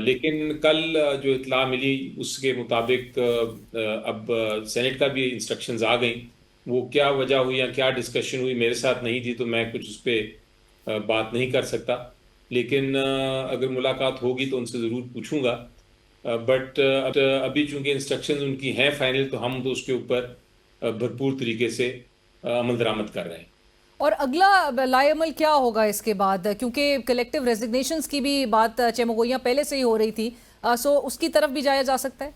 لیکن کل جو اطلاع ملی اس کے مطابق اب سینٹ کا بھی انسٹرکشنز آ گئیں. وہ کیا وجہ ہوئی یا کیا ڈسکشن ہوئی میرے ساتھ نہیں تھی تو میں کچھ اس پہ بات نہیں کر سکتا، لیکن اگر ملاقات ہوگی تو ان سے ضرور پوچھوں گا. بٹ ابھی چونکہ انسٹرکشنز ان کی ہیں فائنل تو ہم تو اس کے اوپر بھرپور طریقے سے عمل درآمد کر رہے ہیں. اور اگلا لائے عمل کیا ہوگا اس کے بعد؟ کیونکہ کلیکٹیو ریزگنیشنز کی بھی بات چمگوئیاں پہلے سے ہی ہو رہی تھی، سو اس کی طرف بھی جایا جا سکتا ہے؟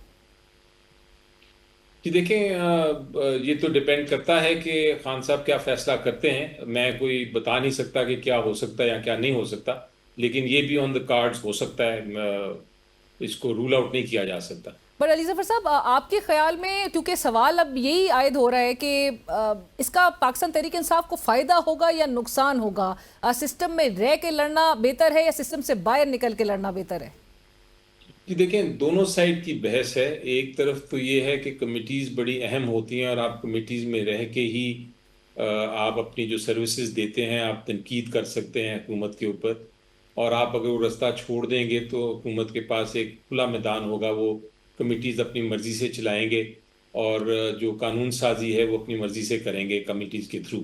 جی دیکھیں، یہ تو ڈیپینڈ کرتا ہے کہ خان صاحب کیا فیصلہ کرتے ہیں. میں کوئی بتا نہیں سکتا کہ کیا ہو سکتا ہے یا کیا نہیں ہو سکتا، لیکن یہ بھی آن دا کارڈز ہو سکتا ہے، اس کو رول آؤٹ نہیں کیا جا سکتا. پر علی ظفر صاحب، آپ کے خیال میں کیونکہ سوال اب یہی عائد ہو رہا ہے کہ اس کا پاکستان تحریک انصاف کو فائدہ ہوگا یا نقصان ہوگا؟ سسٹم میں رہ کے لڑنا بہتر ہے یا سسٹم سے باہر نکل کے لڑنا بہتر ہے؟ کہ دیکھیں دونوں سائڈ کی بحث ہے. ایک طرف تو یہ ہے کہ کمیٹیز بڑی اہم ہوتی ہیں اور آپ کمیٹیز میں رہ کے ہی آپ اپنی جو سروسز دیتے ہیں آپ تنقید کر سکتے ہیں حکومت کے اوپر، اور آپ اگر وہ رستہ چھوڑ دیں گے تو حکومت کے پاس ایک کھلا میدان ہوگا، وہ کمیٹیز اپنی مرضی سے چلائیں گے اور جو قانون سازی ہے وہ اپنی مرضی سے کریں گے کمیٹیز کے تھرو،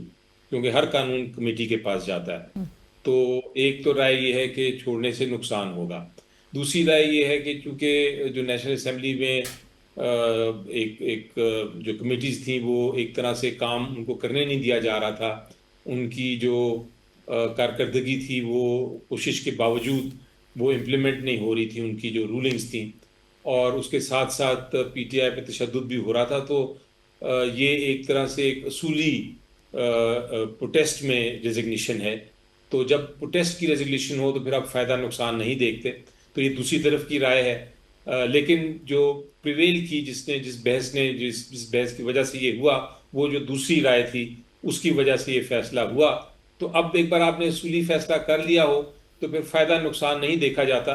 کیونکہ ہر قانون کمیٹی کے پاس جاتا ہے. تو ایک تو رائے یہ ہے کہ چھوڑنے سے نقصان ہوگا. دوسری رائے یہ ہے کہ چونکہ جو نیشنل اسمبلی میں ایک جو کمیٹیز تھیں وہ ایک طرح سے کام ان کو کرنے نہیں دیا جا رہا تھا، ان کی جو کارکردگی تھی وہ کوشش کے باوجود وہ امپلیمنٹ نہیں ہو رہی تھی، ان کی جو رولنگز تھیں، اور اس کے ساتھ ساتھ پی ٹی آئی پہ تشدد بھی ہو رہا تھا. تو یہ ایک طرح سے ایک اصولی پروٹیسٹ میں ریزگنیشن ہے. تو جب پروٹیسٹ کی ریزگنیشن ہو تو پھر آپ فائدہ نقصان نہیں دیکھتے. تو یہ دوسری طرف کی رائے ہے. لیکن جو پریویل کی جس بحث کی وجہ سے یہ ہوا، وہ جو دوسری رائے تھی اس کی وجہ سے یہ فیصلہ ہوا. تو اب ایک بار آپ نے اصولی فیصلہ کر لیا ہو تو پھر فائدہ نقصان نہیں دیکھا جاتا،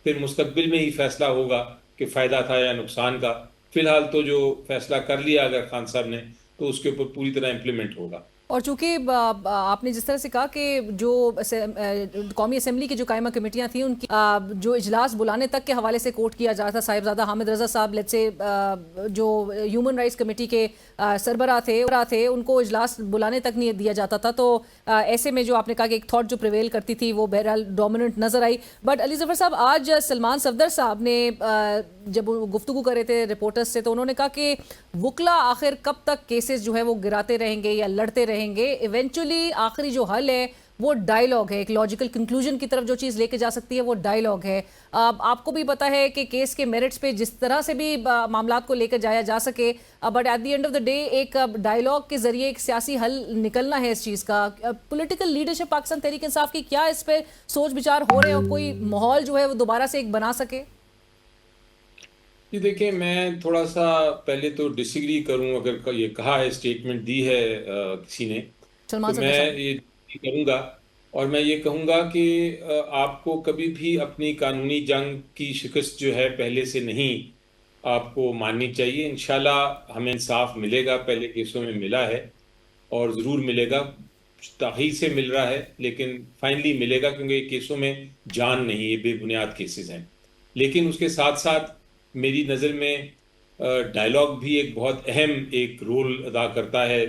پھر مستقبل میں ہی فیصلہ ہوگا کہ فائدہ تھا یا نقصان کا. فی الحال تو جو فیصلہ کر لیا اگر خان صاحب نے تو اس کے اوپر پوری طرح امپلیمنٹ ہوگا. اور چونکہ آپ نے جس طرح سے کہا کہ جو قومی اسمبلی کی جو قائمہ کمیٹیاں تھیں ان کی جو اجلاس بلانے تک کے حوالے سے کوٹ کیا جاتا تھا، صاحبزادہ حامد رضا صاحب لیٹ سے جو ہیومن رائٹس کمیٹی کے سربراہ تھے ان کو اجلاس بلانے تک نہیں دیا جاتا تھا. تو ایسے میں جو آپ نے کہا کہ ایک تھاٹ جو پریویل کرتی تھی وہ بہرحال ڈومیننٹ نظر آئی. بٹ علی ظفر صاحب، آج سلمان صفدر صاحب نے جب گفتگو کر رہے تھے رپورٹرز سے تو انہوں نے کہا کہ وکلا آخر کب تک کیسز جو ہے وہ گراتے رہیں گے یا لڑتے رہیں گے؟ ایونچولی آخری جو حل ہے وہ ڈائیلاگ ہے، ایک لاجیکل کنکلوژن کی طرف جو چیز لے کے جا سکتی ہے وہ ڈائیلاگ ہے. آپ کو بھی پتا ہے کہ کیس کے میرٹس پہ جس طرح سے بھی معاملات کو لے کر جایا جا سکے، but at the end of the day ایک ڈائیلاگ کے ذریعے ایک سیاسی حل نکلنا ہے اس چیز کا. پولیٹیکل لیڈرشپ پاکستان تحریک انصاف کی کیا اس پہ سوچ بچار ہو رہے ہیں اور کوئی ماحول جو ہے وہ دوبارہ سے ایک بنا سکے؟ جی دیکھیں، میں تھوڑا سا پہلے تو ڈس ایگری کروں، اگر یہ کہا ہے اسٹیٹمنٹ دی ہے کسی نے تو میں یہ کروں گا، اور میں یہ کہوں گا کہ آپ کو کبھی بھی اپنی قانونی جنگ کی شکست جو ہے پہلے سے نہیں آپ کو ماننی چاہیے. انشاءاللہ ہمیں انصاف ملے گا، پہلے کیسوں میں ملا ہے اور ضرور ملے گا، تاخیر سے مل رہا ہے لیکن فائنلی ملے گا، کیونکہ کیسوں میں جان نہیں، یہ بے بنیاد کیسز ہیں. لیکن اس کے ساتھ ساتھ میری نظر میں ڈائیلاگ بھی ایک بہت اہم ایک رول ادا کرتا ہے،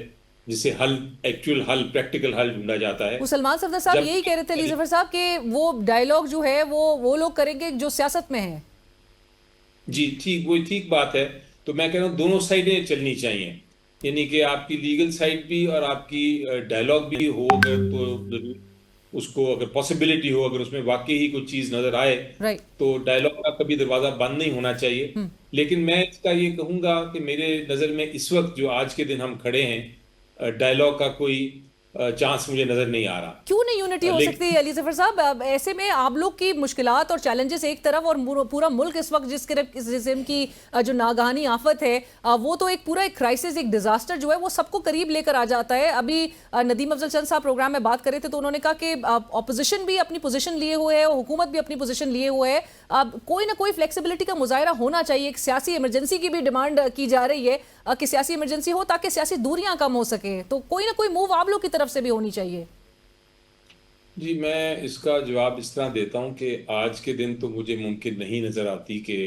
جسے ایکچوئل حل، پریکٹیکل حل ڈھونڈا جاتا ہے. سلمان صفدر صاحب یہی کہہ رہے تھے علی ظفر صاحب کہ وہ ڈائیلاگ جو ہے وہ لوگ کریں گے جو سیاست میں ہیں. جی ٹھیک، وہی ٹھیک بات ہے. تو میں کہہ رہا ہوں دونوں سائڈیں چلنی چاہیے، یعنی کہ آپ کی لیگل سائڈ بھی اور آپ کی ڈائیلاگ بھی ہو، اگر تو اس کو اگر پاسبلٹی ہو، اگر اس میں واقعی ہی کوئی چیز نظر آئے تو ڈائیلاگ کا کبھی دروازہ بند نہیں ہونا چاہیے. لیکن میں اس کا یہ کہوں گا کہ میرے نظر میں اس وقت جو آج کے دن ہم کھڑے ہیں، ڈائیلاگ کا کوئی چانس مجھے نظر نہیں آ رہا. کیوں نہیں یونٹی ہو سکتی علی ظفر صاحب؟ ایسے میں آپ لوگ کی مشکلات اور چیلنجز ایک طرف اور پورا ملک اس وقت جس قسم کی جو ناگہانی آفت ہے وہ تو ایک پورا ایک کرائسس، ایک ڈیزاسٹر جو ہے وہ سب کو قریب لے کر آ جاتا ہے. ابھی ندیم افضل چند صاحب پروگرام میں بات کر رہے تھے تو انہوں نے کہا کہ اپوزیشن بھی اپنی پوزیشن لیے ہوئے ہے اور حکومت بھی اپنی پوزیشن لیے ہوئے ہے. اب کوئی نہ کوئی فلیکسیبلٹی کا مظاہرہ ہونا چاہیے. ایک سیاسی ایمرجنسی کی بھی ڈیمانڈ کی جا رہی ہے کہ سیاسی ایمرجنسی ہو تاکہ سیاسی دوریاں کم ہو سکے. تو کوئی نہ کوئی موو آپ لوگ کی طرف سے بھی ہونی چاہیے. جی میں اس کا جواب اس طرح دیتا ہوں کہ آج کے دن تو مجھے ممکن نہیں نظر آتی کہ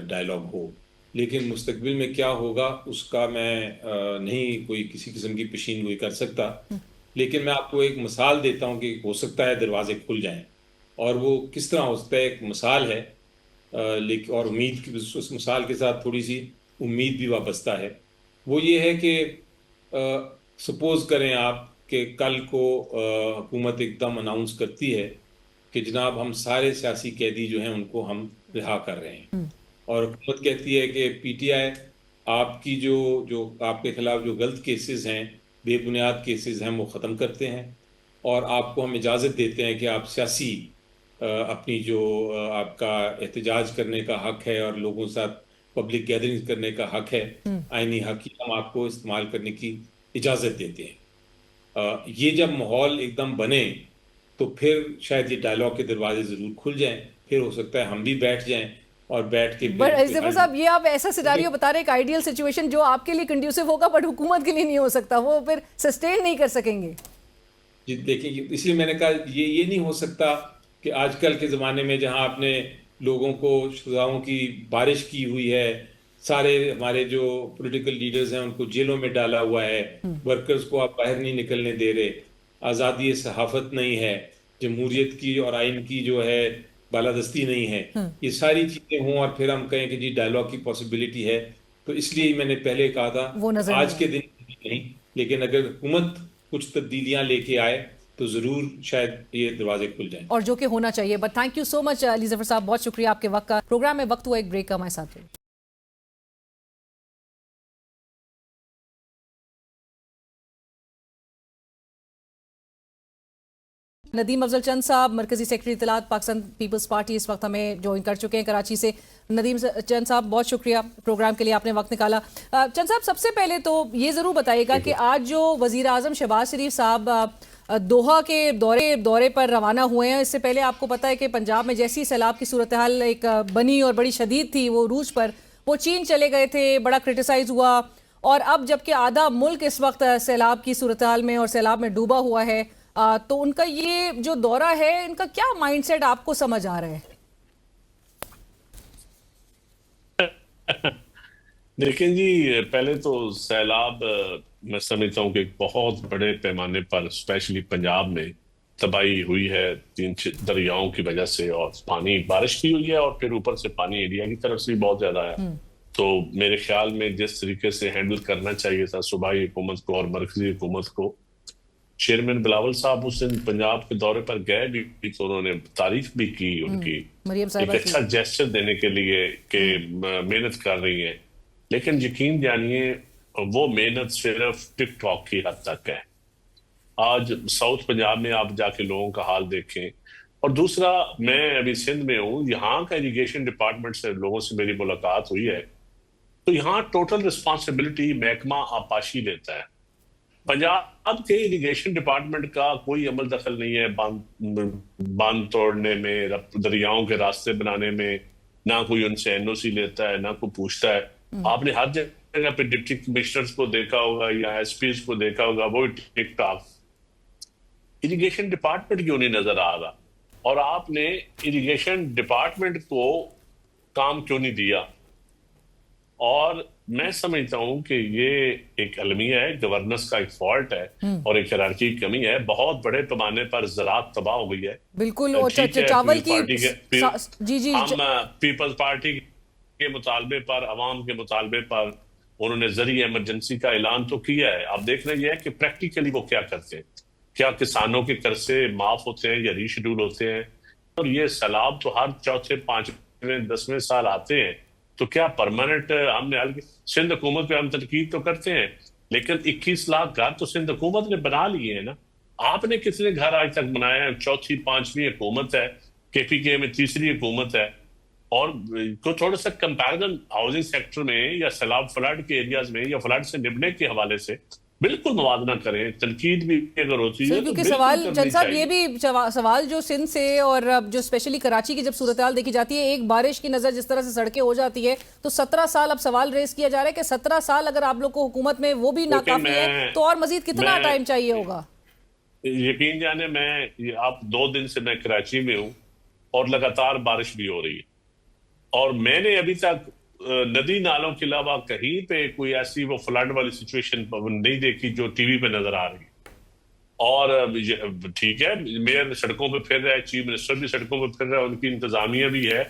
ڈائلاگ ہو، لیکن مستقبل میں کیا ہوگا اس کا میں نہیں کوئی کسی قسم کی پیشین گوئی کر سکتا، لیکن میں آپ کو ایک مثال دیتا ہوں کہ ہو سکتا ہے دروازے کھل جائیں، اور وہ کس طرح ہو سکتا ہے ایک مثال ہے، لیکن اور امید کی اس مثال کے ساتھ تھوڑی سی امید بھی وابستہ ہے۔ وہ یہ ہے کہ سپوز کریں آپ کہ کل کو حکومت ایک دم اناؤنس کرتی ہے کہ جناب ہم سارے سیاسی قیدی جو ہیں ان کو ہم رہا کر رہے ہیں، اور حکومت کہتی ہے کہ پی ٹی آئی آپ کی جو آپ کے خلاف جو غلط کیسز ہیں، بے بنیاد کیسز ہیں، وہ ختم کرتے ہیں، اور آپ کو ہم اجازت دیتے ہیں کہ آپ سیاسی اپنی جو آپ کا احتجاج کرنے کا حق ہے اور لوگوں کے ساتھ پبلک گیدرنگ کرنے کا حق ہے، آئینی حق کی، ہم آپ کو استعمال کرنے کی اجازت دیتے ہیں۔ یہ جب ماحول ایک دم بنے تو پھر شاید یہ ڈائلاگ کے دروازے ضرور کھل جائیں، پھر ہو سکتا ہے ہم بھی بیٹھ جائیں اور بیٹھ کے پھر کوئی ظفر حل۔ صاحب، یہ آپ ایسا سیناریو بتا رہے ہیں، ایک آئیڈیل سچویشن جو آپ کے لیے کنڈیوسو ہوگا بٹ حکومت کے لیے نہیں ہو سکتا، وہ پھر سسٹین نہیں کر سکیں گے۔ جی دیکھیں، اس لیے میں نے کہا یہ نہیں ہو سکتا کہ آج کل کے زمانے میں جہاں آپ نے لوگوں کو سزاؤں کی بارش کی ہوئی ہے، سارے ہمارے جو پولیٹیکل لیڈرز ہیں ان کو جیلوں میں ڈالا ہوا ہے، ورکرز کو آپ باہر نہیں نکلنے دے رہے، آزادی صحافت نہیں ہے، جمہوریت کی اور آئین کی جو ہے بالادستی نہیں ہے، یہ ساری چیزیں ہوں اور پھر ہم کہیں کہ جی ڈائلاگ کی پاسبلٹی ہے، تو اس لیے میں نے پہلے کہا تھا وہ کہ نظر نہیں آج آ کے رہا۔ دن نہیں، لیکن اگر حکومت کچھ تبدیلیاں لے کے آئے تو ضرور شاید یہ دروازے کھل جائیں۔ اور جو کہ ہونا چاہیے، بٹ تھینک یو سو مچ علی ظفر صاحب، بہت شکریہ آپ کے وقت کا۔ پروگرام میں وقت ہوا ایک بریک کا، ہمارے ساتھ رہیے۔ ندیم افضل چند صاحب، مرکزی سیکرٹری اطلاعات پاکستان پیپلز پارٹی، اس وقت ہمیں جوائن کر چکے ہیں کراچی سے۔ ندیم چند صاحب بہت شکریہ پروگرام کے لیے، آپ نے وقت نکالا۔ چند صاحب، سب سے پہلے تو یہ ضرور بتائیے گا کہ آج جو وزیر اعظم شہباز شریف صاحب دوحہ کے دورے پر روانہ ہوئے ہیں، اس سے پہلے آپ کو پتہ ہے کہ پنجاب میں جیسی سیلاب کی صورتحال ایک بنی اور بڑی شدید تھی، وہ عروج پر، وہ چین چلے گئے تھے، بڑا کرٹیسائز ہوا، اور اب جبکہ آدھا ملک اس وقت سیلاب کی صورتحال میں اور سیلاب میں ڈوبا ہوا ہے، تو ان کا یہ جو دورہ ہے، ان کا کیا مائنڈ سیٹ آپ کو سمجھ آ رہا ہے؟ دیکھیں جی، پہلے تو سیلاب میں سمجھتا ہوں کہ ایک بہت بڑے پیمانے پر اسپیشلی پنجاب میں تباہی ہوئی ہے، 3 دریاؤں کی وجہ سے، اور پانی بارش کی ہوئی ہے، اور پھر اوپر سے پانی انڈیا کی طرف سے بہت زیادہ ہے۔ تو میرے خیال میں جس طریقے سے ہینڈل کرنا چاہیے تھا صوبائی حکومت کو اور مرکزی حکومت کو، چیئرمین بلاول صاحب اس دن پنجاب کے دورے پر گئے بھی تو انہوں نے تعریف بھی کی ان کی، مریم ایک صاحبہ کی۔ اچھا جیسچر دینے کے لیے کہ محنت کر رہی ہیں، لیکن یقین جانیے وہ محنت صرف ٹک ٹاک کی حد تک ہے۔ آج ساؤتھ پنجاب میں آپ جا کے لوگوں کا حال دیکھیں، اور دوسرا، میں ابھی سندھ میں ہوں، یہاں کا ایریگیشن ڈپارٹمنٹ سے لوگوں سے میری ملاقات ہوئی ہے، تو یہاں ٹوٹل رسپانسبلٹی محکمہ آبپاشی لیتا ہے۔ پنجاب کے ایریگیشن ڈپارٹمنٹ کا کوئی عمل دخل نہیں ہے باندھ توڑنے میں، دریاؤں کے راستے بنانے میں، نہ کوئی ان سے این او سی لیتا ہے، نہ کوئی پوچھتا ہے۔ آپ نے ہر جگہ پہ ڈپٹی کمشنرز کو دیکھا ہوگا یا ایس پیز کو دیکھا ہوگا، وہ ٹک ٹاک۔ ایریگیشن ڈپارٹمنٹ کیوں نہیں نظر آ رہا؟ اور آپ نے ایریگیشن ڈپارٹمنٹ کو کام کیوں نہیں دیا؟ اور میں سمجھتا ہوں کہ یہ ایک المیہ ہے، گورننس کا ایک فالٹ ہے اور ایک ہیرارکی کی کمی ہے۔ بہت بڑے پیمانے پر زراعت تباہ ہو گئی ہے۔ بالکل، ٹھیک ہے، چاول کی جی ہم پیپلز پارٹی کے مطالبے پر، عوام کے مطالبے پر انہوں نے زرعی ایمرجنسی کا اعلان تو کیا ہے۔ اب دیکھنا یہ ہے کہ پریکٹیکلی وہ کیا کرتے ہیں، کیا کسانوں کے قرضے معاف ہوتے ہیں یا ری شیڈول ہوتے ہیں؟ اور یہ سیلاب تو ہر 4، 5، 10 سال آتے ہیں، تو کیا پرماننٹ ہم نے سندھ حکومت پہ ہم تنقید تو کرتے ہیں، لیکن 21 لاکھ گھر تو سندھ حکومت نے بنا لیے ہیں نا۔ آپ نے کتنے گھر آج تک بنائے ہیں؟ 4تھی 5ویں حکومت ہے، کے پی کے میں 3ری حکومت ہے۔ اور کو تھوڑا سا کمپیرزن ہاؤسنگ سیکٹر میں یا سیلاب فلڈ کے ایریاز میں یا فلڈ سے نمٹنے کے حوالے سے بالکل موازنہ کریں، تنقید بھی اگر ہوتی ہے تو کیونکہ بالکل سوال کرنی جن صاحب چاہیے۔ یہ بھی سوال جو سندھ سے اور جو اسپیشلی کراچی کی جب صورتحال دیکھی جاتی ہے، ایک بارش کی نظر جس طرح سے سڑکیں ہو جاتی ہے، تو 17 سال اب سوال ریز کیا جا رہا ہے کہ 17 سال اگر آپ لوگ کو حکومت میں وہ بھی ناکافی ہے تو اور مزید کتنا ٹائم چاہیے ہوگا؟ یقین جانے میں آپ 2 دن سے میں کراچی میں ہوں اور لگاتار بارش بھی ہو رہی ہے، اور میں نے ابھی تک ندی نالوں کے علاوہ کہیں پہ کوئی ایسی وہ فلڈ والی سچویشن نہیں دیکھی جو ٹی وی پہ نظر آ رہی ہے۔ اور ٹھیک ہے، میئر سڑکوں پہ پھر رہا ہے، چیف منسٹر بھی سڑکوں پہ پھر رہا ہے، ان کی انتظامیہ بھی ہے،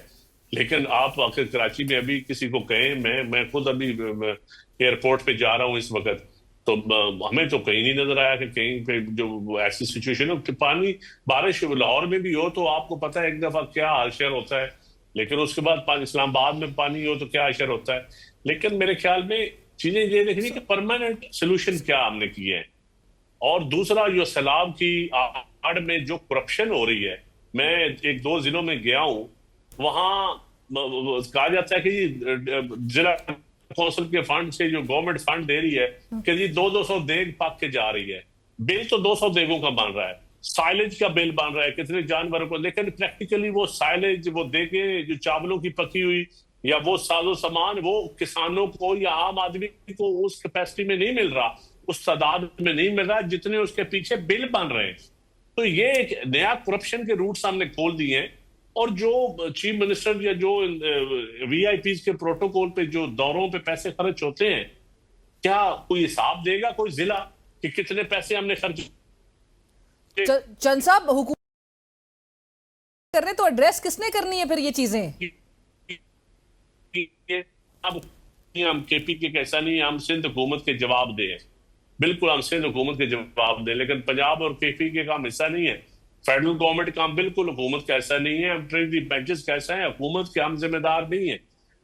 لیکن آپ آخر کراچی میں ابھی کسی کو کہیں، میں خود ابھی ایئرپورٹ پہ جا رہا ہوں اس وقت، تو ہمیں تو کہیں نہیں نظر آیا کہ کہیں پہ جو ایسی سچویشن ہو کہ پانی بارش لاہور میں بھی ہو تو آپ کو پتہ ہے ایک دفعہ کیا حال شہر ہوتا ہے، لیکن اس کے بعد اسلام آباد میں پانی ہو تو کیا حال شہر ہوتا ہے۔ لیکن میرے خیال میں چیزیں یہ دیکھنی کہ پرماننٹ سولوشن کیا ہم نے کیے ہیں، اور دوسرا جو سیلاب کی آڑ میں جو کرپشن ہو رہی ہے، میں 1-2 ضلعوں میں گیا ہوں، وہاں کہا جاتا ہے کہ ضلع کونسل کے فنڈ سے جو گورنمنٹ فنڈ دے رہی ہے کہ جی 200 دیگ پاک کے جا رہی ہے، بل تو 200 دیگوں کا بن رہا ہے، سائلج کا بل بن رہا ہے کتنے جانوروں کو، لیکن پریکٹیکلی وہ سائلج، وہ دیگیں جو چاولوں کی پکی ہوئی یا وہ ساز و سامان وہ کسانوں کو یا عام آدمی کو اس کیپیسٹی میں نہیں مل رہا، اس تعداد میں نہیں مل رہا جتنے اس کے پیچھے بل بن رہے ہیں۔ تو یہ ایک نیا کرپشن کے روٹ سامنے کھول دیے ہیں، اور جو چیف منسٹر یا جو وی آئی پیز کے پروٹوکول پہ جو دوروں پہ پیسے خرچ ہوتے ہیں، کیا کوئی حساب دے گا کوئی ضلع کہ کتنے پیسے ہم نے خرچ؟ چند صاحب، حکومت کر رہے تو ایڈریس کس نے کرنی ہے پھر یہ چیزیں؟ اب ہم کے پی کے کیسا نہیں ہے، ہم سندھ حکومت کے جواب دیں، بالکل ہم سندھ حکومت کے جواب دیں، لیکن پنجاب اور کے پی کے کام ایسا نہیں ہے، فیڈرل گورنمنٹ کا ہم بالکل حکومت کا ایسا نہیں ہے، ہم ٹریجری بینچز کا ایسا ہے، حکومت کے ہم ذمہ دار نہیں ہیں،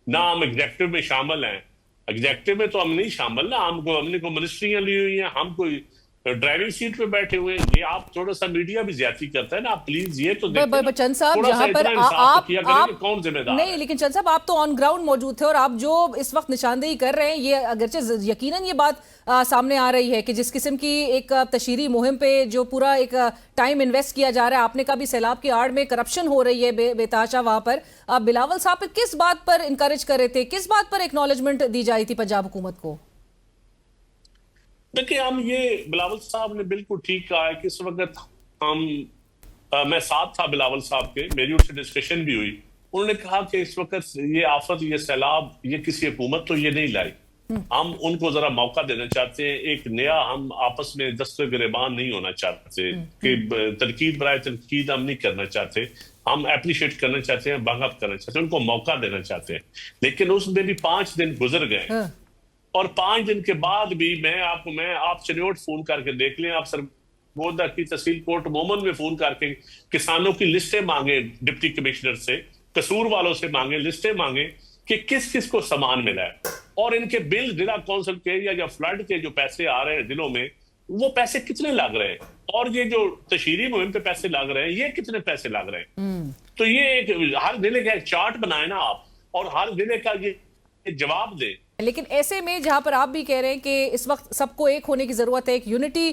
نہ ہم ایگزیکٹو میں شامل ہیں، ایگزیکٹو میں تو ہم نہیں شامل، نہ ہم نے کوئی منسٹریاں لی ہوئی ہیں، ہم کوئی ڈرائیونگ سیٹ پہ بیٹھے ہوئے ہیں۔ یہ آپ تھوڑا سا میڈیا بھی زیادتی کرتا ہے نا، آپ پلیز یہ تو دیکھیں چند صاحب، جہاں پر آپ کون ذمہ دار نہیں، لیکن چند صاحب آپ تو آن گراؤنڈ موجود تھے، اور آپ جو اس وقت نشاندہی کر رہے ہیں، یہ اگرچہ یقیناً یہ بات سامنے آ رہی ہے کہ جس قسم کی ایک تشہیری مہم پہ جو پورا ایک ٹائم انویسٹ کیا جا رہا ہے، آپ نے کہا بھی سیلاب کی آڑ میں کرپشن ہو رہی ہے بے تحاشا وہاں پر، بلاول صاحب پہ کس بات پر انکریج کر رہے تھے، کس بات پر ایکنالجمنٹ دی جائی تھی پنجاب حکومت کو؟ دیکھیں، ہم یہ بلاول صاحب نے بالکل ٹھیک کہا ہے کہ اس وقت میں ساتھ تھا بلاول صاحب کے، میری ان سے ڈسکشن بھی ہوئی، انہوں نے کہا کہ اس وقت یہ آفت، یہ سیلاب، یہ کسی حکومت تو یہ نہیں لائی، ہم ان کو ذرا موقع دینا چاہتے ہیں، ایک نیا، ہم آپس میں دست گریبان نہیں ہونا چاہتے، کہ تنقید برائے تنقید ہم نہیں کرنا چاہتے، ہم اپریشیٹ کرنا چاہتے ہیں، بنگ اپ کرنا چاہتے ہیں، ان کو موقع دینا چاہتے ہیں، لیکن اس میں بھی 5 دن گزر گئے، اور 5 دن کے بعد بھی میں آپ چنوٹ فون کر کے دیکھ لیں، آپ سرگودا کی تحصیل کوٹ مومن میں فون کر کے کسانوں کی لسٹیں مانگیں، ڈپٹی کمشنر سے، قصور والوں سے مانگیں، لسٹیں مانگیں کہ کس کس کو سامان ملا ہے، اور ان کے بل ضلع کونسل کے یا فلڈ کے جو پیسے آ رہے ہیں ضلعوں میں، وہ پیسے کتنے لگ رہے ہیں، اور یہ جو تشہیری مہم پہ پیسے لگ رہے ہیں، یہ کتنے پیسے لگ رہے ہیں۔ تو یہ ایک ہر ضلع کا ایک چارٹ بنائے نا آپ، اور ہر ضلع کا یہ جواب دے۔ لیکن ایسے میں جہاں پر آپ بھی کہہ رہے ہیں کہ اس وقت سب کو ایک ہونے کی ضرورت ہے، ایک یونٹی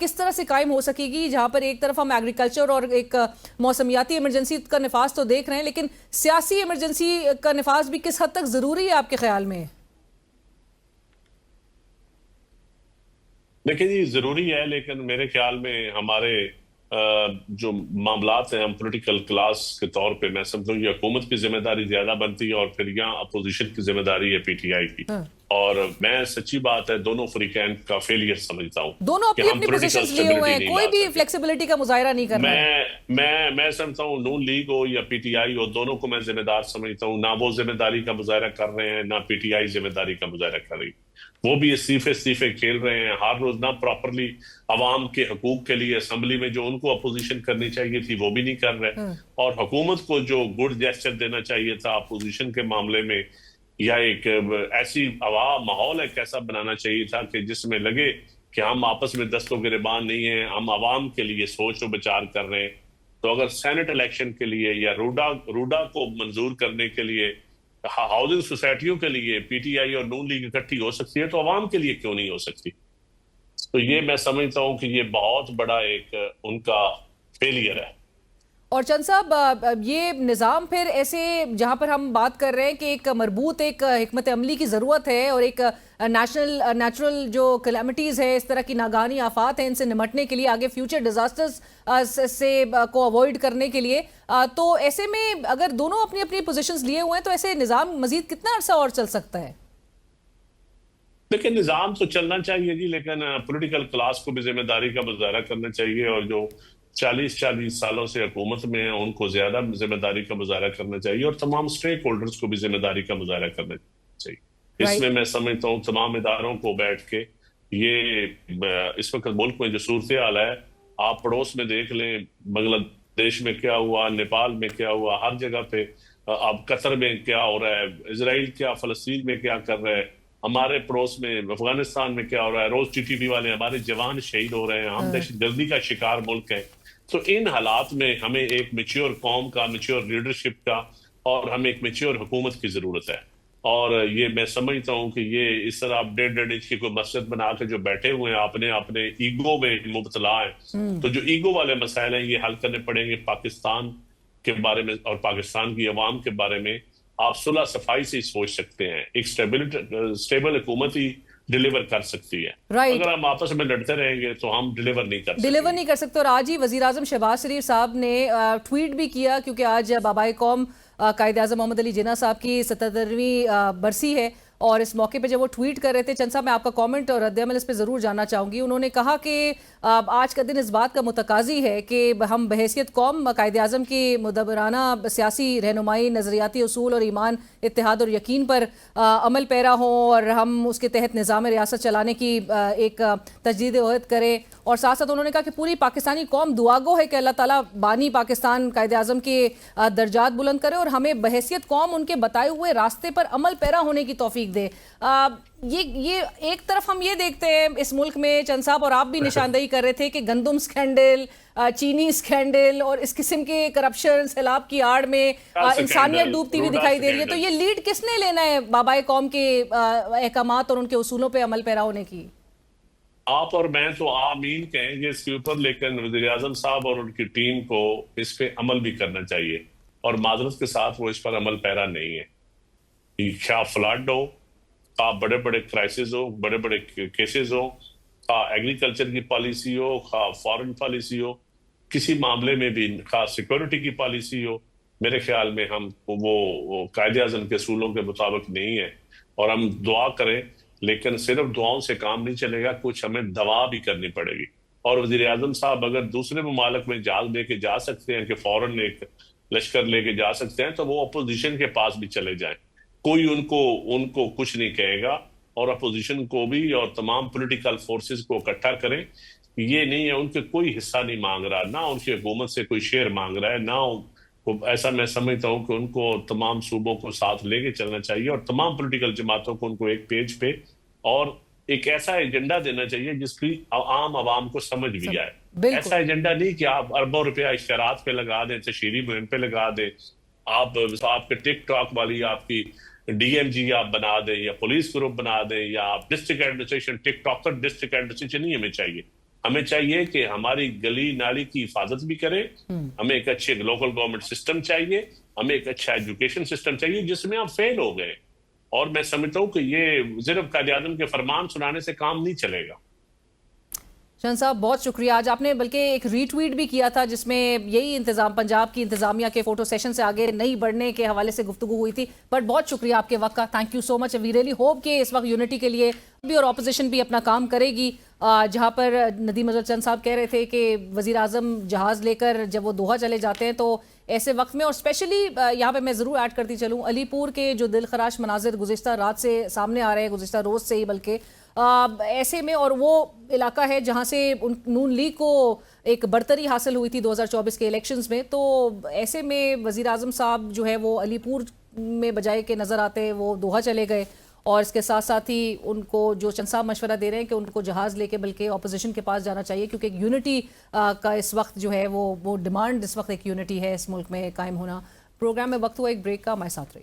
کس طرح سے قائم ہو سکے گی، جہاں پر ایک طرف ہم ایگریکلچر اور ایک موسمیاتی ایمرجنسی کا نفاذ تو دیکھ رہے ہیں، لیکن سیاسی ایمرجنسی کا نفاذ بھی کس حد تک ضروری ہے آپ کے خیال میں؟ دیکھیں جی، ضروری ہے، لیکن میرے خیال میں ہمارے جو معاملات ہیں، ہم پولیٹیکل کلاس کے طور پہ میں سمجھوں یہ حکومت کی ذمہ داری زیادہ بنتی ہے، اور پھر یہاں اپوزیشن کی ذمہ داری ہے پی ٹی آئی کی، اور میں سچی بات ہے دونوں فریقین کا فیلئر سمجھتا ہوں، دونوں اپنی اپنی پوزیشنز لیے ہوئے ہیں، کوئی بھی فلیکسیبلٹی کا مظاہرہ نہیں کر رہا ہے۔ میں سمجھتا ہوں نون لیگ ہو یا پی ٹی آئی ہو، دونوں کو میں ذمہ دار سمجھتا ہوں، نہ وہ ذمہ داری کا مظاہرہ کر رہے ہیں، نہ پی ٹی آئی ذمہ داری کا مظاہرہ کر رہی ہے، وہ بھی استعفے کھیل رہے ہیں، ہر روز نہ پراپرلی عوام کے حقوق کے لیے اسمبلی میں جو ان کو اپوزیشن کرنی چاہیے تھی وہ بھی نہیں کر رہے، اور حکومت کو جو گڈ جیسچر دینا چاہیے تھا اپوزیشن کے معاملے میں، یا ایک ایسی ماحول ایک ایسا بنانا چاہیے تھا کہ جس میں لگے کہ ہم آپس میں دست و گریبان نہیں ہیں، ہم عوام کے لیے سوچ و بچار کر رہے ہیں، تو اگر سینٹ الیکشن کے لیے یا روڈا کو منظور کرنے کے لیے، ہاؤسنگ سوسائٹیوں کے لیے پی ٹی آئی اور نون لیگ اکٹھی ہو سکتی ہے، تو عوام کے لیے کیوں نہیں ہو سکتی؟ تو یہ میں سمجھتا ہوں کہ یہ بہت بڑا ایک ان کا فیلئر ہے۔ اور چند صاحب یہ نظام پھر ایسے جہاں پر ہم بات کر رہے ہیں کہ ایک مربوط ایک حکمت عملی کی ضرورت ہے اور ایک نیچرل جو کلیمٹیز ہے، اس طرح کی ناگہانی آفات ہیں، ان سے نمٹنے کے لیے، آگے فیوچر ڈیزاسٹرز سے کو اوائڈ کرنے کے لیے، تو ایسے میں اگر دونوں اپنی اپنی پوزیشنز لیے ہوئے ہیں تو ایسے نظام مزید کتنا عرصہ اور چل سکتا ہے؟ لیکن نظام تو چلنا چاہیے جی، لیکن پولیٹیکل کلاس کو بھی ذمہ داری کا مظاہرہ کرنا چاہیے، اور جو 40 سالوں سے حکومت میں ہیں ان کو زیادہ ذمہ داری کا مظاہرہ کرنا چاہیے، اور تمام سٹیک ہولڈرز کو بھی ذمہ داری کا مظاہرہ کرنا چاہیے۔ اس رائٹ۔ میں سمجھتا ہوں تمام اداروں کو بیٹھ کے یہ اس وقت ملک میں جو صورتحال ہے، آپ پڑوس میں دیکھ لیں، بنگلہ دیش میں کیا ہوا، نیپال میں کیا ہوا، ہر جگہ پہ اب قطر میں کیا ہو رہا ہے، اسرائیل کیا فلسطین میں کیا کر رہا ہے، ہمارے پڑوس میں افغانستان میں کیا ہو رہا ہے، روز ٹی ٹی پی والے ہمارے جوان شہید ہو رہے ہیں، ہم دہشت گردی کا شکار ملک ہے۔ تو ان حالات میں ہمیں ایک میچور قوم کا، میچور لیڈرشپ کا، اور ہمیں ایک میچور حکومت کی ضرورت ہے۔ اور یہ میں سمجھتا ہوں کہ یہ اس طرح آپ 1.5 انچ کی کوئی مسجد بنا کے جو بیٹھے ہوئے ہیں اپنے ایگو میں مبتلا ہیں، تو جو ایگو والے مسائل ہیں یہ حل کرنے پڑیں گے پاکستان کے بارے میں اور پاکستان کی عوام کے بارے میں۔ آپ صلح صفائی سے ہی سوچ سکتے ہیں، ایک سٹیبل حکومت ہی ڈیلیور کر سکتی ہے۔ رائٹ۔ اگر ہم آپس میں لڑتے رہیں گے تو ہم ڈیلیور نہیں کر سکتے۔ اور آج ہی وزیر اعظم شہباز شریف صاحب نے ٹویٹ بھی کیا، کیونکہ آج بابائے قوم قائد اعظم محمد علی جناح صاحب کی 77ویں برسی ہے، اور اس موقع پہ جب وہ ٹویٹ کر رہے تھے، چند صاحب میں آپ کا کامنٹ اور رد عمل اس پہ ضرور جاننا چاہوں گی۔ انہوں نے کہا کہ آج کا دن اس بات کا متقاضی ہے کہ ہم بحیثیت قوم قائد اعظم کی مدبرانہ سیاسی رہنمائی، نظریاتی اصول اور ایمان، اتحاد اور یقین پر عمل پیرا ہوں، اور ہم اس کے تحت نظام ریاست چلانے کی ایک تجدید عہد کریں۔ اور ساتھ ساتھ انہوں نے کہا کہ پوری پاکستانی قوم دعاگو ہے کہ اللہ تعالیٰ بانی پاکستان قائد اعظم کے درجات بلند کرے، اور ہمیں بحیثیت قوم ان کے بتائے ہوئے راستے پر عمل پیرا ہونے کی توفیق دے۔ یہ ایک طرف ہم یہ دیکھتے ہیں اس ملک میں، چند صاحب اور آپ بھی نشاندہی کر رہے تھے کہ گندم سکینڈل، چینی سکینڈل اور اس قسم کے کرپشن سیلاب کی آڑ میں انسانیت ڈوبتی ہوئی دکھائی دے رہی ہے، تو یہ لیڈ کس نے لینا ہے بابائے قوم کے احکامات اور ان کے اصولوں پہ عمل پیرا ہونے کی؟ آپ اور میں تو آمین کہیں گے اس کے اوپر، لیکن وزیر اعظم صاحب اور ان کی ٹیم کو اس پہ عمل بھی کرنا چاہیے، اور معذرت کے ساتھ وہ اس پر عمل پیرا نہیں ہے۔ خواہ فلڈ ہو، خواہ بڑے بڑے کرائسس ہو، بڑے بڑے کیسز ہو، خواہ ایگریکلچر کی پالیسی ہو، خواہ فارن پالیسی ہو، کسی معاملے میں بھی، خواہ سیکورٹی کی پالیسی ہو، میرے خیال میں ہم وہ قائد اعظم کے اصولوں کے مطابق نہیں ہے۔ اور ہم دعا کریں، لیکن صرف دعاؤں سے کام نہیں چلے گا، کچھ ہمیں دوا بھی کرنی پڑے گی۔ اور وزیر اعظم صاحب اگر دوسرے ممالک میں جہاز لے کے جا سکتے ہیں، کہ فوراً ایک لشکر لے کے جا سکتے ہیں، تو وہ اپوزیشن کے پاس بھی چلے جائیں، کوئی ان کو کچھ نہیں کہے گا۔ اور اپوزیشن کو بھی اور تمام پولیٹیکل فورسز کو اکٹھا کریں۔ یہ نہیں ہے ان کے کوئی حصہ نہیں مانگ رہا، نہ ان کی حکومت سے کوئی شیئر مانگ رہا ہے، نہ ایسا میں سمجھتا ہوں کہ ان کو تمام صوبوں کو ساتھ لے کے چلنا چاہیے، اور تمام پولیٹیکل جماعتوں کو ان کو ایک پیج پہ اور ایک ایسا ایجنڈا دینا چاہیے جس کی عام عوام کو سمجھ بھی آئے۔ ایسا ایجنڈا نہیں کہ آپ اربوں روپیہ اشتہارات پہ لگا دیں، تشہیری مہم پہ لگا دیں، آپ کے ٹک ٹاک والی آپ کی ڈی ایم جی آپ بنا دیں، یا پولیس گروپ بنا دیں، یا آپ ڈسٹرکٹ ایڈمنسٹریشن، ٹک ٹاکر ڈسٹرکٹ ایڈمنسٹریشن نہیں ہمیں چاہیے۔ ہمیں چاہیے کہ ہماری گلی نالی کی حفاظت بھی کرے، ہمیں ایک اچھے لوکل گورنمنٹ سسٹم چاہیے، ہمیں ایک اچھا ایجوکیشن سسٹم چاہیے، جس میں آپ فیل ہو گئے۔ اور میں سمجھتا ہوں کہ یہ صرف قائد اعظم کے فرمان سنانے سے کام نہیں چلے گا۔ شہن صاحب بہت شکریہ۔ آج آپ نے بلکہ ایک ری ٹویٹ بھی کیا تھا جس میں یہی انتظام پنجاب کی انتظامیہ کے فوٹو سیشن سے آگے نہیں بڑھنے کے حوالے سے گفتگو ہوئی تھی، بٹ بہت شکریہ آپ کے وقت کا، thank you so much. We really hope کہ اس وقت یونٹی کے لیے بھی اور اپوزیشن بھی اپنا کام کرے گی۔ جہاں پر ندیم اظہر چند صاحب کہہ رہے تھے کہ وزیر اعظم جہاز لے کر جب وہ دوحہ چلے جاتے ہیں تو ایسے وقت میں، اور اسپیشلی یہاں پہ میں ضرور ایڈ کرتی چلوں، علی پور کے جو دل خراش مناظر گزشتہ رات سے سامنے آ رہے ہیں، گزشتہ روز سے ہی بلکہ، ایسے میں، اور وہ علاقہ ہے جہاں سے نون لیگ کو ایک برتری حاصل ہوئی تھی 2024 کے الیکشنز میں، تو ایسے میں وزیر اعظم صاحب جو ہے وہ علی پور میں بجائے کہ نظر آتے وہ دوحہ چلے گئے، اور اس کے ساتھ ساتھ ہی ان کو جو چند صاحب مشورہ دے رہے ہیں کہ ان کو جہاز لے کے بلکہ اپوزیشن کے پاس جانا چاہیے، کیونکہ ایک یونٹی کا اس وقت جو ہے وہ ڈیمانڈ اس وقت ایک یونٹی ہے اس ملک میں قائم ہونا۔ پروگرام میں وقت ہوا ایک بریک کا، ہمارے ساتھ رہی۔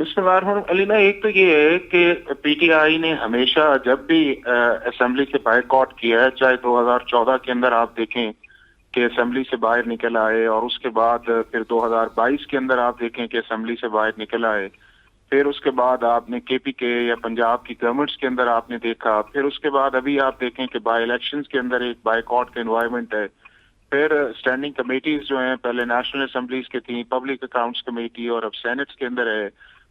بسم اللہ الرحمن الرحیم۔ علی نا، ایک تو یہ ہے کہ پی ٹی آئی نے ہمیشہ جب بھی اسمبلی سے بائیکاٹ کیا ہے، چاہے 2014 کے اندر آپ دیکھیں کہ اسمبلی سے باہر نکل آئے، اور اس کے بعد پھر 2022 کے اندر آپ دیکھیں کہ اسمبلی سے باہر نکل آئے، پھر اس کے بعد آپ نے کے پی کے یا پنجاب کی گورنمنٹس کے اندر آپ نے دیکھا، پھر اس کے بعد ابھی آپ دیکھیں کہ بائی الیکشنز کے اندر ایک بائیکاٹ کا انوائرمنٹ ہے، پھر اسٹینڈنگ کمیٹیز جو ہیں پہلے نیشنل اسمبلیز کی تھیں، پبلک اکاؤنٹس کمیٹی، اور اب سینٹس کے اندر ہے۔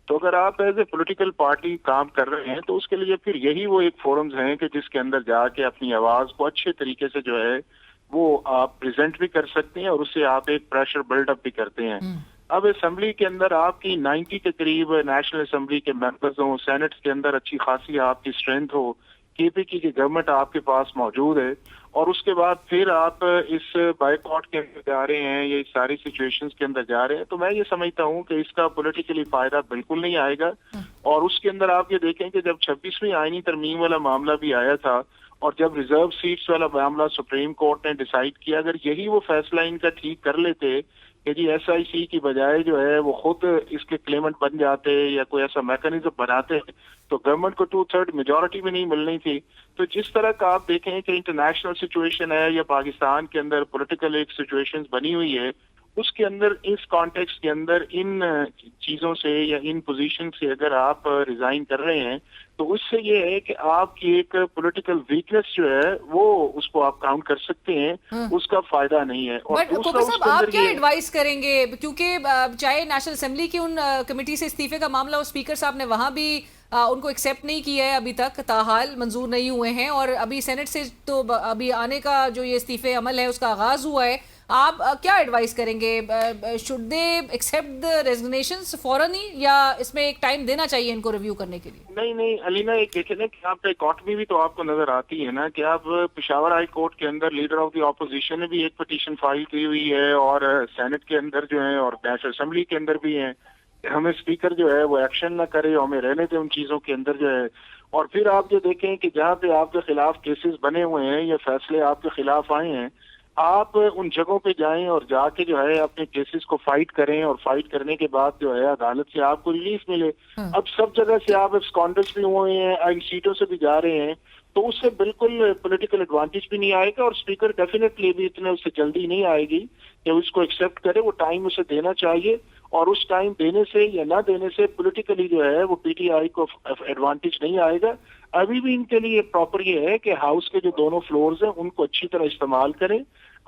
تو اگر آپ ایز اے پولیٹیکل پارٹی کام کر رہے ہیں تو اس کے لیے پھر یہی وہ ایک فورمز ہیں کہ جس کے اندر جا کے اپنی آواز کو اچھے طریقے سے جو ہے وہ آپ پریزنٹ بھی کر سکتے ہیں، اور اس سے آپ ایک پریشر بلڈ اپ بھی کرتے ہیں۔ اب اسمبلی کے اندر آپ کی 90 کے قریب نیشنل اسمبلی کے ممبرز ہوں، سینٹس کے اندر اچھی خاصی آپ کی اسٹرینتھ ہو، کے پی کی گورنمنٹ آپ کے پاس موجود ہے، اور اس کے بعد پھر آپ اس بائیکاٹ کے اندر جا رہے ہیں، یہ ساری سچویشنز کے اندر جا رہے ہیں، تو میں یہ سمجھتا ہوں کہ اس کا پولیٹیکلی فائدہ بالکل نہیں آئے گا۔ اور اس کے اندر آپ یہ دیکھیں کہ جب 26ویں آئینی ترمیم والا معاملہ بھی آیا تھا، اور جب ریزرو سیٹس والا معاملہ سپریم کورٹ نے ڈیسائیڈ کیا، اگر یہی وہ فیصلہ ان کا ٹھیک کر لیتے کہ جی ایس آئی سی کی بجائے جو ہے وہ خود اس کے کلیمنٹ بن جاتے یا کوئی ایسا میکانزم بناتے، تو گورنمنٹ کو 2/3 میجورٹی بھی نہیں ملنی تھی۔ تو جس طرح کا آپ دیکھیں کہ انٹرنیشنل سچویشن ہے یا پاکستان کے اندر پولیٹیکل ایک سچویشن بنی ہوئی ہے، اس کے اندر اس کانٹیکسٹ کے اندر ان چیزوں سے یا ان پوزیشن سے اگر آپ ریزائن کر رہے ہیں تو اس سے یہ ہے کہ آپ کی ایک پولیٹیکل ویکنس جو ہے وہ اس کو آپ کاؤنٹ کر سکتے ہیں، اس کا فائدہ نہیں ہے۔ اور بٹ کوکر صاحب، آپ کیا ایڈوائز کریں گے؟ کیونکہ چاہے نیشنل اسمبلی کی ان کمیٹی سے استعفے کا معاملہ ہو، اسپیکر صاحب نے وہاں بھی ان کو ایکسیپٹ نہیں کیا ہے، ابھی تک تاحال منظور نہیں ہوئے ہیں، اور ابھی سینٹ سے تو ابھی آنے کا جو یہ استعفے عمل ہے اس کا آغاز ہوا ہے۔ آپ کیا ایڈوائز کریں گے؟ شوڈ دے ایکسیپٹ دی ریزگنیشنز فوراً ہی، یا اس میں ایک ٹائم دینا چاہیے ان کو ریویو کرنے کے لیے؟ نہیں علینا، ایک دیکھیں نا کہ آپ اکاٹمی بھی تو آپ کو نظر آتی ہے نا کہ آپ پشاور ہائی کورٹ کے اندر لیڈر آف دی اپوزیشن نے بھی ایک پٹیشن فائل کی ہوئی ہے، اور سینٹ کے اندر جو ہے اور نیشنل اسمبلی کے اندر بھی ہیں، ہمیں اسپیکر جو ہے وہ ایکشن نہ کرے، ہمیں رہنے دے ان چیزوں کے اندر جو ہے۔ اور پھر آپ جو دیکھیں کہ جہاں پہ آپ کے خلاف کیسز بنے ہوئے ہیں یا فیصلے آپ کے خلاف آئے ہیں، آپ ان جگہوں پہ جائیں اور جا کے جو ہے اپنے کیسز کو فائٹ کریں، اور فائٹ کرنے کے بعد جو ہے عدالت سے آپ کو ریلیف ملے۔ اب سب جگہ سے آپ ایبسکانڈرز بھی ہوئے ہیں، ان سیٹوں سے بھی جا رہے ہیں، تو اس سے بالکل پولیٹیکل ایڈوانٹیج بھی نہیں آئے گا، اور اسپیکر ڈیفینیٹلی بھی اتنے اس سے جلدی نہیں آئے گی کہ اس کو ایکسیپٹ کرے، وہ ٹائم اسے دینا چاہیے، اور اس ٹائم دینے سے یا نہ دینے سے پولیٹیکلی جو ہے وہ پی ٹی آئی کو ایڈوانٹیج نہیں آئے گا۔ ابھی بھی ان کے لیے پراپر یہ ہے کہ ہاؤس کے جو دونوں فلورز ہیں ان کو اچھی طرح استعمال کریں۔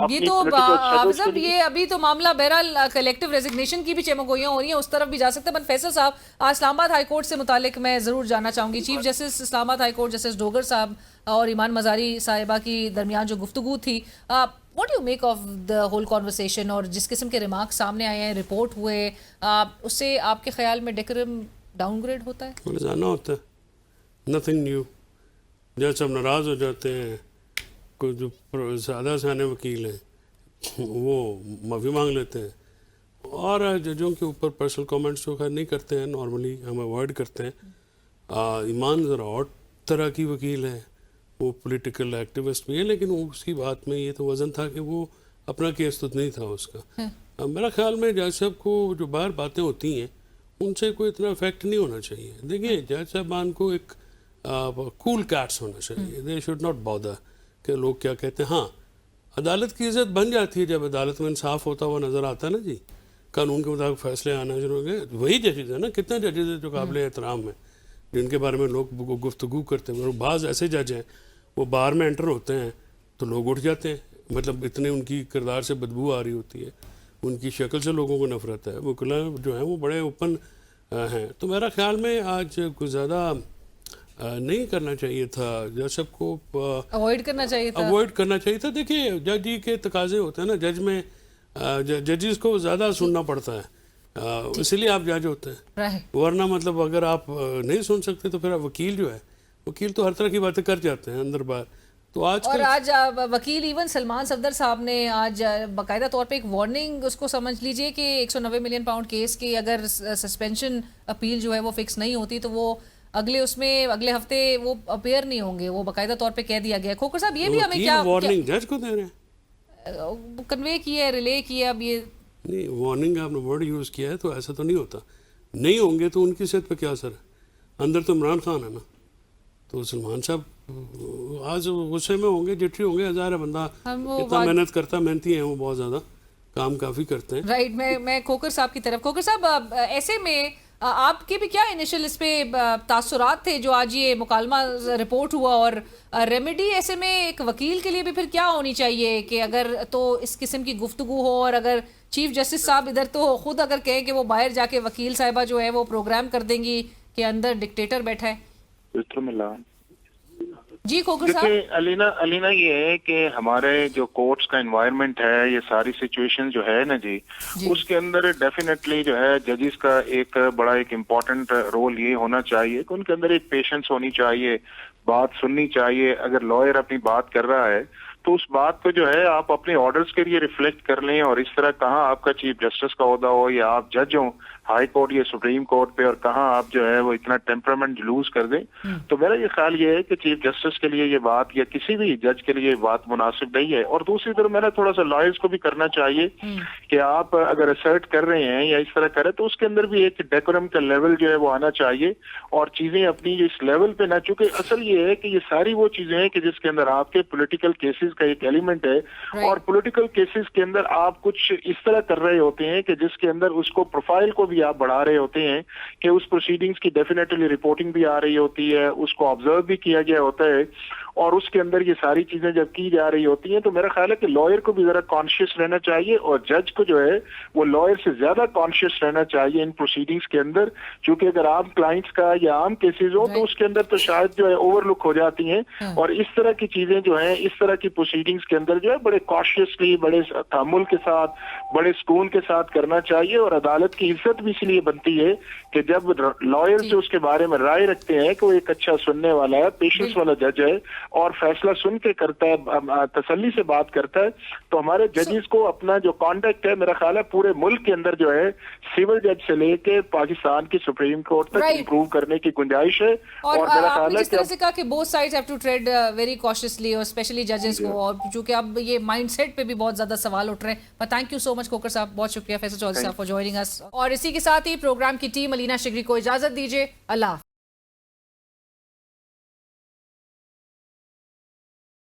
یہ تو افضل، یہ ابھی تو معاملہ بہرحال کلیکٹیو ریزگنیشن کی بھی چمگوئیاں ہو رہی ہیں، اس طرف بھی جا سکتے ہیں۔ بٹ فیصل صاحب، اسلام آباد ہائی کورٹ سے متعلق میں ضرور جاننا چاہوں گی۔ چیف جسٹس اسلام آباد ہائی کورٹ جسٹس ڈوگر صاحب اور ایمان مزاری صاحبہ کی درمیان جو گفتگو تھی، what you make of the whole conversation, اور جس قسم کے ریمارکس سامنے آئے ہیں، رپورٹ ہوئے، اس سے آپ کے خیال میں ڈیکورم ڈاؤن گریڈ ہوتا ہے؟ روزانہ ہوتا ہے، نتھنگ نیو۔ جج صاحب ناراض ہو جاتے ہیں، کوئی جو زیادہ سیانے وکیل ہیں وہ معافی مانگ لیتے ہیں، اور ججوں کے اوپر پرسنل کامنٹس تو خیر نہیں کرتے ہیں، نارملی ہم اوائڈ کرتے ہیں۔ ایمان ذرا اور طرح کی وکیل ہے، وہ پولیٹیکل ایکٹیوسٹ بھی ہے، لیکن اس کی بات میں یہ تو وزن تھا کہ وہ اپنا کیس تو نہیں تھا اس کا۔ میرا خیال میں جج صاحب کو جو باہر باتیں ہوتی ہیں ان سے کوئی اتنا افیکٹ نہیں ہونا چاہیے۔ دیکھیے، جج صاحبان کو ایک کول کیٹس ہونا چاہیے، دے شوڈ ناٹ بادر کہ لوگ کیا کہتے ہیں۔ ہاں، عدالت کی عزت بن جاتی ہے جب عدالت میں انصاف ہوتا ہوا نظر آتا ہے نا جی، قانون کے مطابق فیصلے آنا شروع ہو گئے۔ وہی ججز ہیں نا، کتنے ججز ہیں جو قابل احترام ہیں، جن کے بارے میں لوگ گفتگو کرتے ہیں، اور بعض ایسے جج ہیں وہ بار میں انٹر ہوتے ہیں تو لوگ اٹھ جاتے ہیں، مطلب اتنے ان کی کردار سے بدبو آ رہی ہوتی ہے، ان کی شکل سے لوگوں کو نفرت ہے۔ وکلا جو ہیں وہ بڑے اوپن ہیں، تو میرا خیال میں آج کچھ زیادہ نہیں کرنا چاہیے تھا، جج سب کو اوائڈ کرنا چاہیے تھا۔ دیکھیے، جج جی کے تقاضے ہوتے ہیں نا، جج میں ججز کو زیادہ سننا پڑتا ہے، اسی لیے آپ جج ہوتے ہیں، ورنہ مطلب اگر آپ نہیں سن سکتے تو پھر وکیل جو ہے، وکیل تو ہر طرح کی باتیں کر جاتے ہیں اندر باہر۔ تو آج وکیل ایون سلمان صفدر صاحب نے آج باقاعدہ طور پہ ایک وارننگ، اس کو سمجھ لیجئے کہ 190 ملین پاؤنڈ کیس کی اگر سسپینشن اپیل جو ہے وہ فکس نہیں ہوتی تو وہ اگلے ہفتے وہ اپیئر نہیں ہوں گے، وہ باقاعدہ طور پہ کہہ دیا گیا۔ کھوکر صاحب، یہ بھی ہمیں کیا وارننگ جج کو دے رہے ہیں، کنوے کی ہے، ریلے کی ہے؟ اب یہ نہیں، وارننگ آپ نے ورڈ یوز کیا ہے تو ایسا تو نہیں ہوتا۔ نہیں ہوں گے تو ان کی صحت پہ کیا اثر ہے؟ اندر تو عمران خان ہے نا. تو سلمان صاحب آج غصے میں ہوں گے, جٹری ہوں گے, ظاہر ہے بندہ اتنا محنت کرتا, محنتی ہیں وہ, بہت زیادہ کام کافی کرتے ہیں. رائٹ, میں کھوکر صاحب کی طرف. کھوکر صاحب, ایسے میں آپ کے بھی کیا انیشل اس پہ تاثرات تھے جو آج یہ مکالمہ رپورٹ ہوا, اور ریمیڈی ایسے میں ایک وکیل کے لیے بھی پھر کیا ہونی چاہیے کہ اگر تو اس قسم کی گفتگو ہو, اور اگر چیف جسٹس صاحب ادھر تو خود اگر کہیں کہ وہ باہر جا کے وکیل صاحبہ جو ہے وہ پروگرام کر دیں گی کہ اندر ڈکٹیٹر بیٹھا ہے. جی کھوکر صاحب. دیکھیں علینا یہ ہے کہ ہمارے جو کورٹس کا انوائرمنٹ ہے, یہ ساری سچویشن جو ہے نا جی, اس کے اندر ڈیفینیٹلی جو ہے ججز کا ایک بڑا ایک امپورٹنٹ رول یہ ہونا چاہیے کہ ان کے اندر ایک پیشنس ہونی چاہیے, بات سننی چاہیے. اگر لائر اپنی بات کر رہا ہے تو اس بات کو جو ہے آپ اپنے آرڈرز کے لیے ریفلیکٹ کر لیں, اور اس طرح کہاں آپ کا چیف جسٹس کا عہدہ ہو یا آپ جج ہوں ہائی کورٹ یا سپریم کورٹ پہ, اور کہاں آپ جو ہے وہ اتنا ٹیمپرامنٹ لوز کر دیں. تو میرا یہ خیال یہ ہے کہ چیف جسٹس کے لیے یہ بات یا کسی بھی جج کے لیے یہ بات مناسب نہیں ہے. اور دوسری طرف میرا تھوڑا سا لائرز کو بھی کرنا چاہیے کہ آپ اگر اسرٹ کر رہے ہیں یا اس طرح کریں تو اس کے اندر بھی ایک ڈیکورم کا لیول جو ہے وہ آنا چاہیے, اور چیزیں اپنی اس لیول پہ نہ, چونکہ اصل یہ ہے کہ یہ ساری وہ چیزیں ہیں کہ جس کے اندر آپ کے پولیٹیکل کیسز کا ایک ایلیمنٹ ہے, اور پولیٹیکل کیسز کے اندر آپ کچھ اس طرح کر رہے ہوتے ہیں کہ جس کے اندر اس کو پروفائل کو بھی آپ بڑھا رہے ہوتے ہیں کہ اس پروسیڈنگز کی ڈیفینیٹلی رپورٹنگ بھی آ رہی ہوتی ہے, اس کو آبزرو بھی کیا گیا ہوتا ہے, اور اس کے اندر یہ ساری چیزیں جب کی جا رہی ہوتی ہیں تو میرا خیال ہے کہ لائر کو بھی ذرا کانشیس رہنا چاہیے, اور جج کو جو ہے وہ لائر سے زیادہ کانشیس رہنا چاہیے ان پروسیڈنگز کے اندر, چونکہ اگر عام کلائنٹس کا یا عام کیسز ہو تو اس کے اندر تو شاید جو ہے اوور لک ہو جاتی ہیں, اور اس طرح کی چیزیں جو ہیں اس طرح کی پروسیڈنگز کے اندر جو ہے بڑے کاشیسلی, بڑے تحمل کے ساتھ, بڑے سکون کے ساتھ کرنا چاہیے. اور عدالت کی عزت بھی اس لیے بنتی ہے کہ جب لائر جو اس کے بارے میں رائے رکھتے ہیں کہ وہ ایک اچھا سننے والا ہے, پیشنس والا جج ہے, اور فیصلہ سن کے کرتا ہے, تسلی سے بات کرتا ہے, تو ہمارے ججز کو اپنا جو کانڈکٹ ہے میرا خیال ہے پورے ملک کے اندر جو ہے سول جج سے لے کے پاکستان کی سپریم کورٹ تک امپروو کرنے کی گنجائش ہے. اور آپ نے جس طرح سے کہا کہ both sides have to tread very cautiously, اور اسپیشلی ججز کو, اور چونکہ اب یہ مائنڈ سیٹ پہ بھی بہت زیادہ سوال اٹھ رہے ہیں. تھینک یو سو مچ کھوکر صاحب, بہت شکریہ فیصل چودھری صاحب فار جوائننگ اس. اور اسی کے ساتھ ہی پروگرام کی ٹیم علینا شگری کو اجازت دیجیے. اللہ.